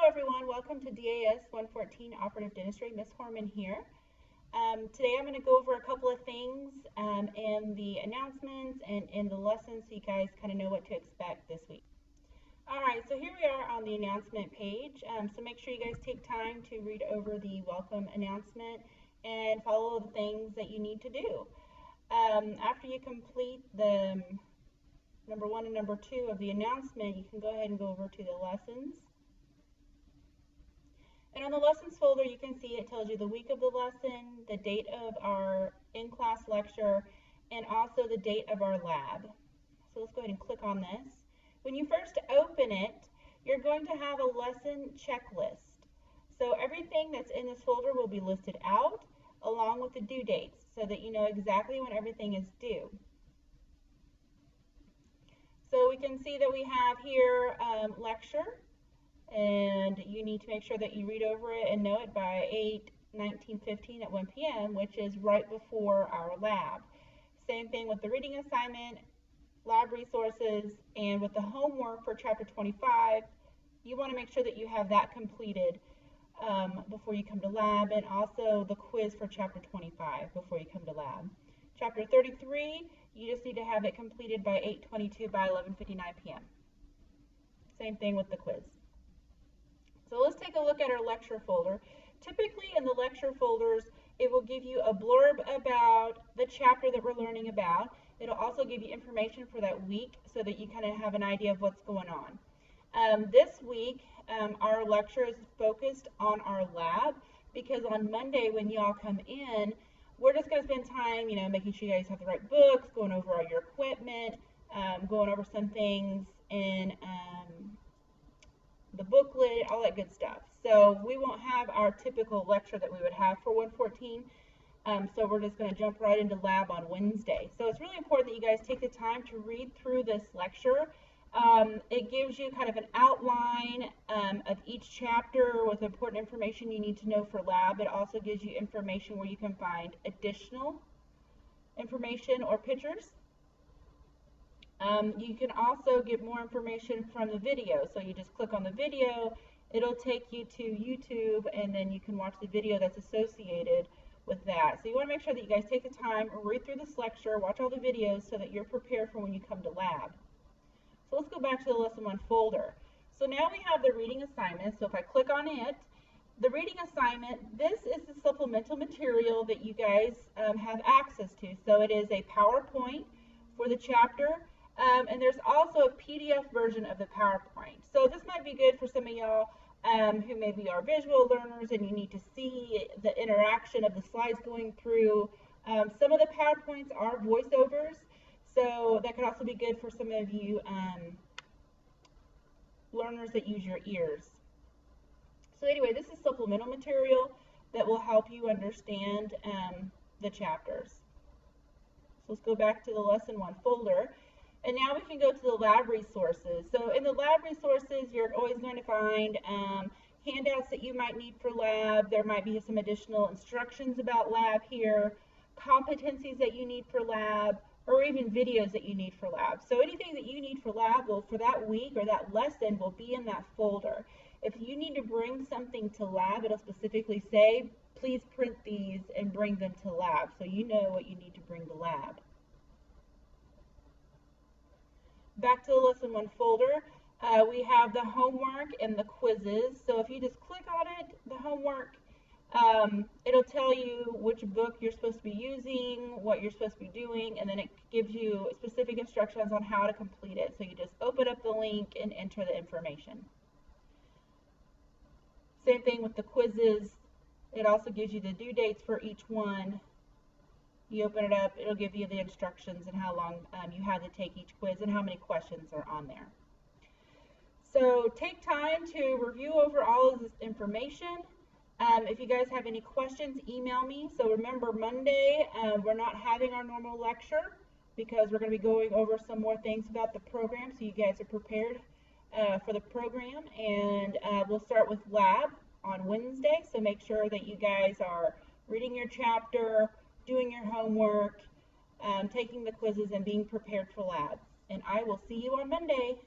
everyone, welcome to DAS 114 Operative Dentistry. Miss Horman here. Today I'm going to go over a couple of things in the announcements and in the lessons so you guys kind of know what to expect this week. Alright, so here we are on the announcement page. So make sure you guys take time to read over the welcome announcement and follow the things that you need to do. After you complete the number 1 and number 2 of the announcement, you can go ahead and go over to the lessons. And on the lessons folder, you can see it tells you the week of the lesson, the date of our in-class lecture, and also the date of our lab. So let's go ahead and click on this. When you first open it, you're going to have a lesson checklist. So everything that's in this folder will be listed out along with the due dates so that you know exactly when everything is due. So we can see that we have here lecture. And you need to make sure that you read over it and know it by 8/19/15 at 1 p.m., which is right before our lab. Same thing with the reading assignment, lab resources, and with the homework for Chapter 25, you want to make sure that you have that completed before you come to lab, and also the quiz for Chapter 25 before you come to lab. Chapter 33, you just need to have it completed by 8/22 by 11:59 p.m. Same thing with the quiz. So let's take a look at our lecture folder. Typically in the lecture folders, it will give you a blurb about the chapter that we're learning about. It'll also give you information for that week so that you kind of have an idea of what's going on. This week, our lecture is focused on our lab because on Monday when y'all come in, we're just going to spend time, making sure you guys have the right books, going over all your equipment, going over some things in the booklet, all that good stuff. So we won't have our typical lecture that we would have for 114. So we're just going to jump right into lab on Wednesday. So it's really important that you guys take the time to read through this lecture. It gives you kind of an outline of each chapter with important information you need to know for lab. It also gives you information where you can find additional information or pictures. You can also get more information from the video. So you just click on the video, it'll take you to YouTube, and then you can watch the video that's associated with that. So you want to make sure that you guys take the time, read through this lecture, watch all the videos so that you're prepared for when you come to lab. So let's go back to the Lesson 1 folder. So now we have the reading assignment. So if I click on it, the reading assignment, this is the supplemental material that you guys have access to. So it is a PowerPoint for the chapter. And there's also a PDF version of the PowerPoint. So this might be good for some of y'all who maybe are visual learners and you need to see the interaction of the slides going through. Some of the PowerPoints are voiceovers, so that could also be good for some of you learners that use your ears. So anyway, this is supplemental material that will help you understand the chapters. So let's go back to the Lesson 1 folder. And now we can go to the lab resources. So in the lab resources, you're always going to find handouts that you might need for lab. There might be some additional instructions about lab here, competencies that you need for lab, or even videos that you need for lab. So anything that you need for lab for that week or that lesson will be in that folder. If you need to bring something to lab, it'll specifically say, please print these and bring them to lab, so you know what you need to bring to lab. Back to the Lesson 1 folder, we have the homework and the quizzes. So if you just click on it, the homework, it'll tell you which book you're supposed to be using, what you're supposed to be doing, and then it gives you specific instructions on how to complete it. So you just open up the link and enter the information. Same thing with the quizzes. It also gives you the due dates for each one. You open it up, it'll give you the instructions and how long you have to take each quiz and how many questions are on there. So take time to review over all of this information. If you guys have any questions, email me. So remember, Monday, we're not having our normal lecture because we're going to be going over some more things about the program so you guys are prepared for the program. And we'll start with lab on Wednesday. So make sure that you guys are reading your chapter, doing your homework, taking the quizzes, and being prepared for lab. And I will see you on Monday.